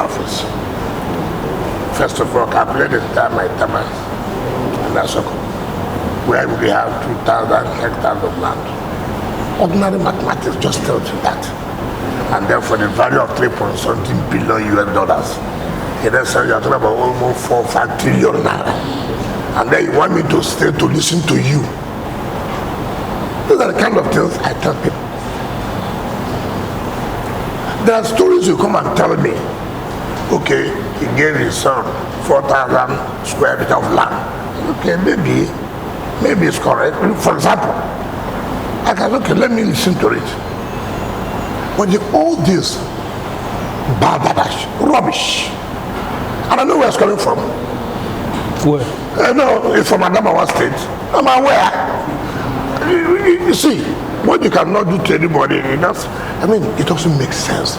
office. First of all, calculate the time my terms and that's okay. Where we have 2,000 hectares of land. Ordinary mathematics just tells you that. And then for the value of 3.something billion US dollars, it then says you're talking about almost 4 or 5 trillion naira. And then you want me to stay to listen to you. Those are the kind of things I tell people. There are stories you come and tell me. Okay, he gave his son 4,000 square feet of land. Okay, maybe it's correct. For example, I can okay, let me listen to it. But all this balderdash, rubbish. And I know where it's coming from. Where? No, it's from Adamawa State. I'm aware. You see, what you cannot do to anybody, it doesn't make sense.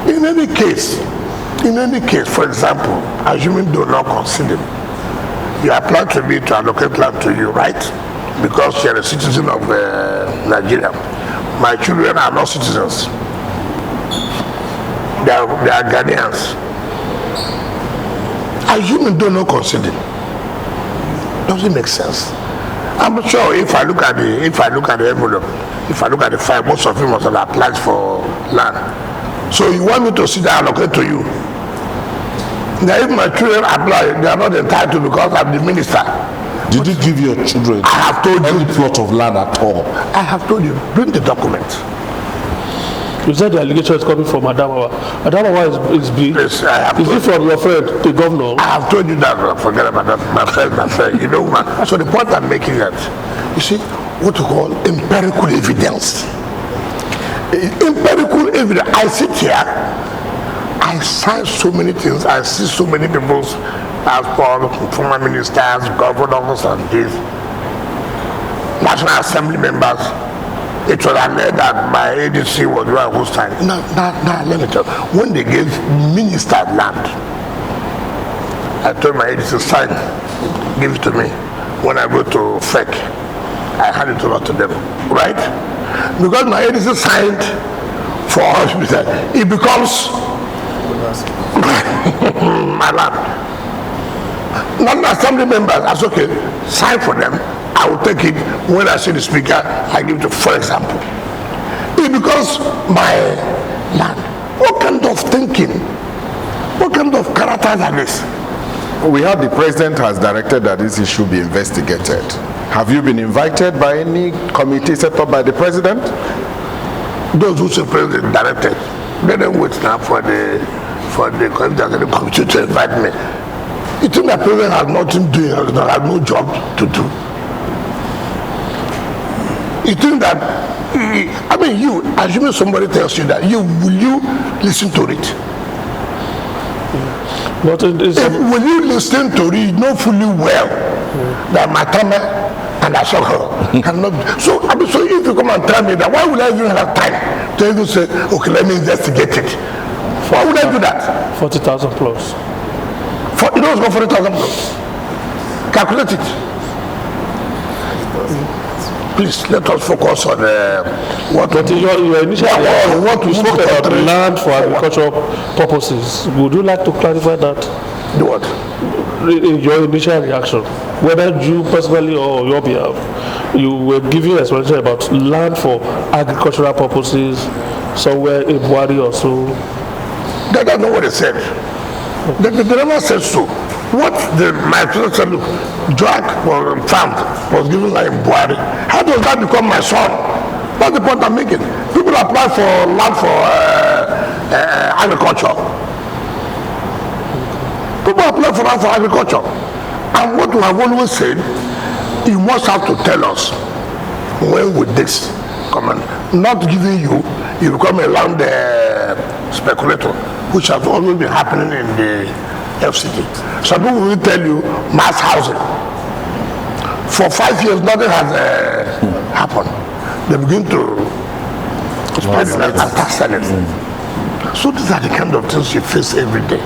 In any case, for example, assuming do not consider, you apply to me to allocate land to you, right? Because you're a citizen of Nigeria. My children are not citizens. They are Ghanaians. Assuming do not consider, doesn't make sense. I'm sure if I look at the envelope, if I look at the file, most of you must have applied for land. So you want me to sit down and allocate to you? Now if my children apply, they are not entitled because I'm the minister. Did you give your children any plot of land at all? I have told you, bring the document. You said the allegation is coming from Adamawa. Adamawa is big. Yes, is it from your friend, the governor? I have told you that. Forget about that. My friend. You know, man. So the point I'm making that, you see, what you call empirical evidence. Empirical evidence. I sit here, I sign so many things. I see so many people's passports, former ministers, governors, and this. National Assembly members. It was alleged that my agency was right whose time. Now, let me tell you. When they gave minister land, I told my agency, sign, give it to me. When I go to FEC, I hand it over to them, right? Because my agency signed for hospital, it becomes my land. National Assembly members, that's okay, sign for them. I will take it when I see the speaker, I give it to, for example. It becomes my land. What kind of thinking, what kind of characters are this? We have the president has directed that this issue be investigated. Have you been invited by any committee set up by the president? Those who say president directed, let them wait now for the committee to invite me. You think the president has nothing doing, has no job to do? You think that, you, assuming somebody tells you that, will you listen to it? But will you listen to it, know fully well that Matama and Asoko cannot? So if you come and tell me that, why would I even have time to even say, okay, let me investigate it? Why would I do that? 40,000 plus. You know it's got 40,000 plus. Calculate it. Please let us focus on what your initial what we spoke about land for agricultural purposes. Would you like to clarify that? The what? Your initial reaction, whether you personally or on your behalf, you were giving explanation about land for agricultural purposes somewhere in Buhari or so. They don't know what they said. They never said so. What my president said, look, Jack was found, was given like Buhari. How does that become my son? That's the point I'm making. People apply for land for agriculture. People apply for land for agriculture. And what we have always said, you must have to tell us when would this come in. Not giving you become a land speculator, which has always been happening in the FCT. Some people will tell you mass housing. For 5 years, nothing has happened. They begin to spread it and start selling. So these are the kind of things you face every day.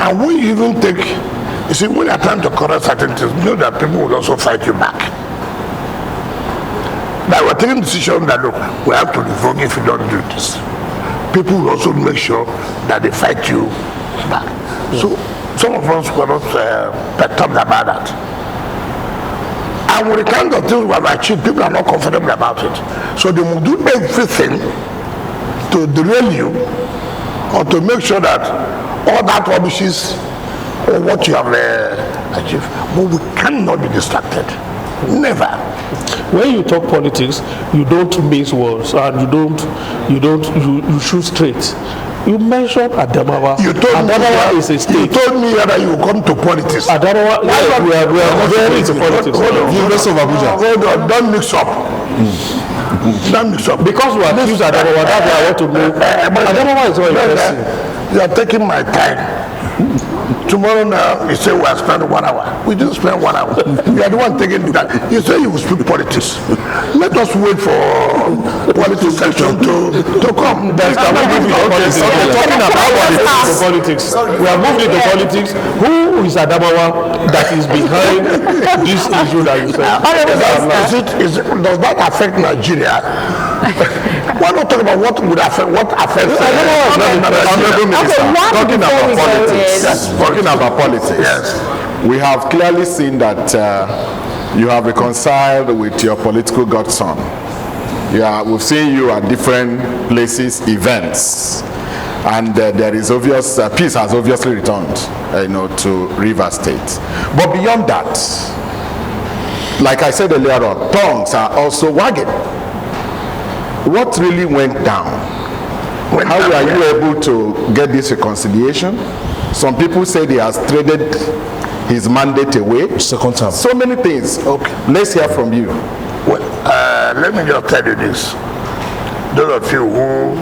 And when you even take, you see, when you're trying to correct certain things, you know that people will also fight you back. But we're taking a decision that, look, we have to revoke if you don't do this. People will also make sure that they fight you back. So some of us were not perturbed about that. And with the kind of things we have achieved, people are not comfortable about it. So they will do everything to derail you or to make sure that all that rubbish is what you have achieved. But we cannot be distracted. Never. When you talk politics, you don't mince words and you shoot straight. You mentioned Adamawa. Adamawa is a state. You told me that you will come to politics. Adamawa, we are very into politics. University of Abuja. Hold on, don't mix up. Don't mix up. Because we accuse Adamawa, that's why I want to know. Adamawa is very interesting. You are taking my time. Tomorrow now, you say we have spent 1 hour. We didn't spend 1 hour. You are the one taking that. You say you will speak politics. Let us wait for politics section to come. Talking about politics. We have moved into politics. Who is Adamawa that is behind this issue that you said? Does that affect Nigeria? Why not talk about what would affect Honorable Minister, talking about politics. Talking about politics. Yes. We have clearly seen that you have reconciled with your political godson. Yeah, we've seen you at different places, events, and there is obvious peace has obviously returned, to Rivers State. But beyond that, like I said earlier on, tongues are also wagging. What really went down? How are you able to get this reconciliation? Some people say he has traded his mandate away. Second term. So many things. Okay, let's hear from you. Well, let me just tell you this. Those of you who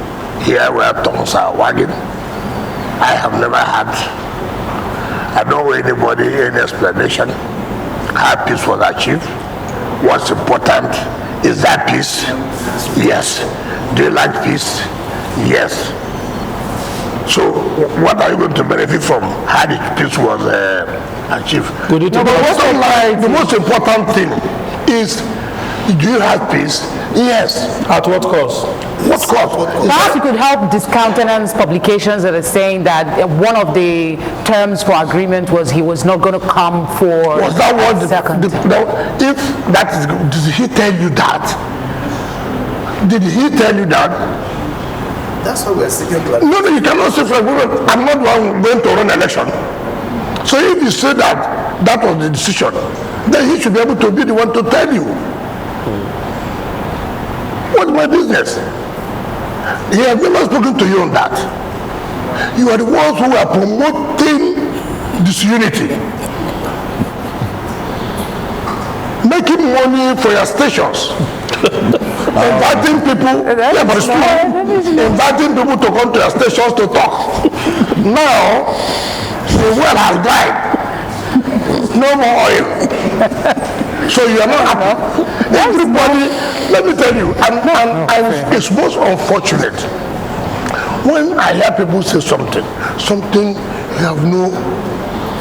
hear where tongues are wagging, I have never had, I don't owe anybody any explanation how peace was achieved. What's important is that peace. Yes. Do you like peace? Yes. So what are you going to benefit from how the peace was achieved? The most important thing is, do you have peace? Yes. At what cost? What cost? Perhaps you could help discountenance publications that are saying that one of the terms for agreement was he was not going to come for was that what if that is, did he tell you that? Did he tell you that? That's why we're seeking clarification. No, you cannot say for agreement. I'm not the one going to run election. So if you say that was the decision, then he should be able to be the one to tell you. What's my business? He has never spoken to you on that. You are the ones who are promoting disunity, making money for your stations, inviting people, inviting people to come to your stations to talk. Now, the well has died. No more oil. So you are not happy. Everybody, let me tell you, and it's most unfortunate when I hear people say something you have no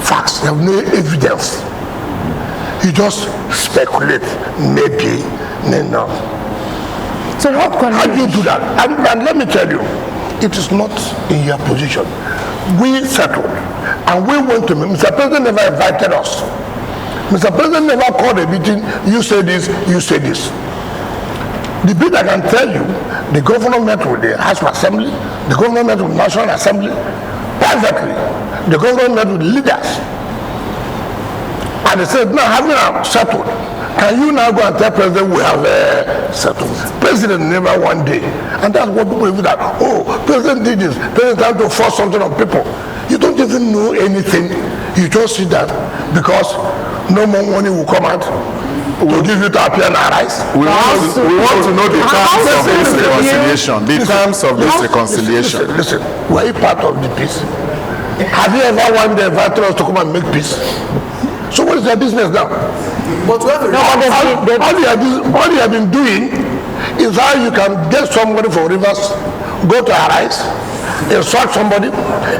facts, you have no evidence. You just speculate, maybe, no. So how do you do that? And let me tell you, it is not in your position. We settled, and we went to Mr. President never invited us. Mr. President never called a meeting, you say this, you say this. The bit I can tell you, the governor met with the House of Assembly, the governor met with the National Assembly, privately. The governor met with leaders. And they said, now having settled, can you now go and tell President we have settled? President never one day. And that's what people do that. Oh, President did this. President had to force something on people. You don't even know anything. You just see that because no more money will come out to give you to appear and arise. We want to know the terms of this reconciliation. The terms of this reconciliation. Listen, were you part of the peace? Have you ever one day invited us to come and make peace? So what is their business now? But we have a all you have been doing is how you can get somebody from Rivers, go to Arise, instruct somebody,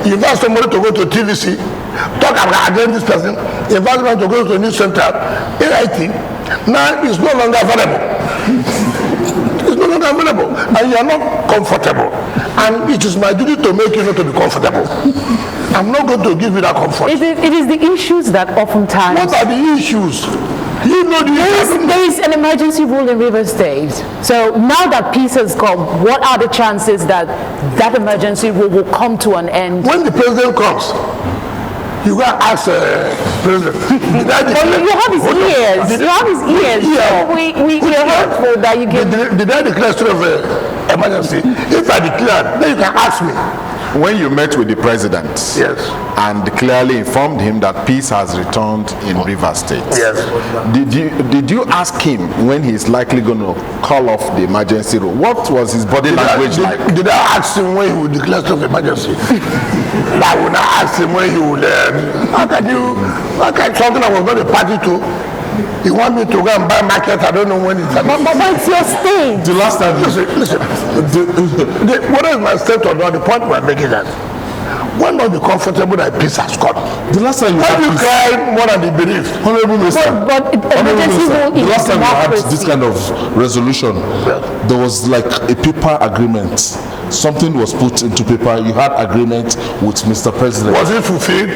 invite somebody to go to TVC, talk against this person, invite them to go to a news center, AIT. Now it's no longer available. It's no longer available. And you are not comfortable. And it is my duty to make you not to be comfortable. I'm not going to give you that comfort. It is the issues that oftentimes... What are the issues? You know there is an emergency rule in Rivers State. So now that peace has come, what are the chances that that emergency rule will come to an end? When the president comes, you go ask president. You have his ears. You have his ears. So we are hopeful that you can... Did I declare state of emergency? If I declare, then you can ask me. When you met with the president, yes, and clearly informed him that peace has returned in Rivers State, yes, did you ask him when he's likely going to call off the emergency rule? What was his body language like? Did I ask him when he would declare state of emergency? I would not ask him when he would. How can something I was not a party to? You want me to go and buy market? I don't know when it's. But it's your state. The last time. Listen. Whether it's my state or not, the point we're making that we're not be comfortable that peace has come. The last time when you cry more than the belief. Honorable Minister. But emergency rule the last time we had democracy. this kind of resolution, there was like a paper agreement. Something was put into paper. You had agreement with Mr. President. Was it fulfilled?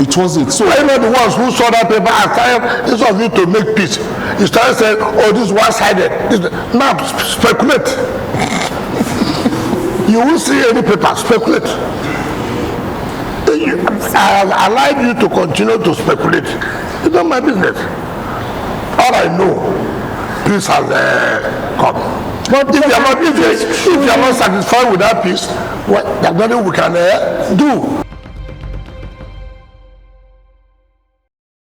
It wasn't. So I know the ones who saw that paper and started, this was it to make peace. You started saying, oh, this is one-sided. Now, speculate. You won't see any paper, speculate. I have allowed you to continue to speculate. It's not my business. All I know, peace has come. But if you are not satisfied with that peace, well, there's nothing we can do.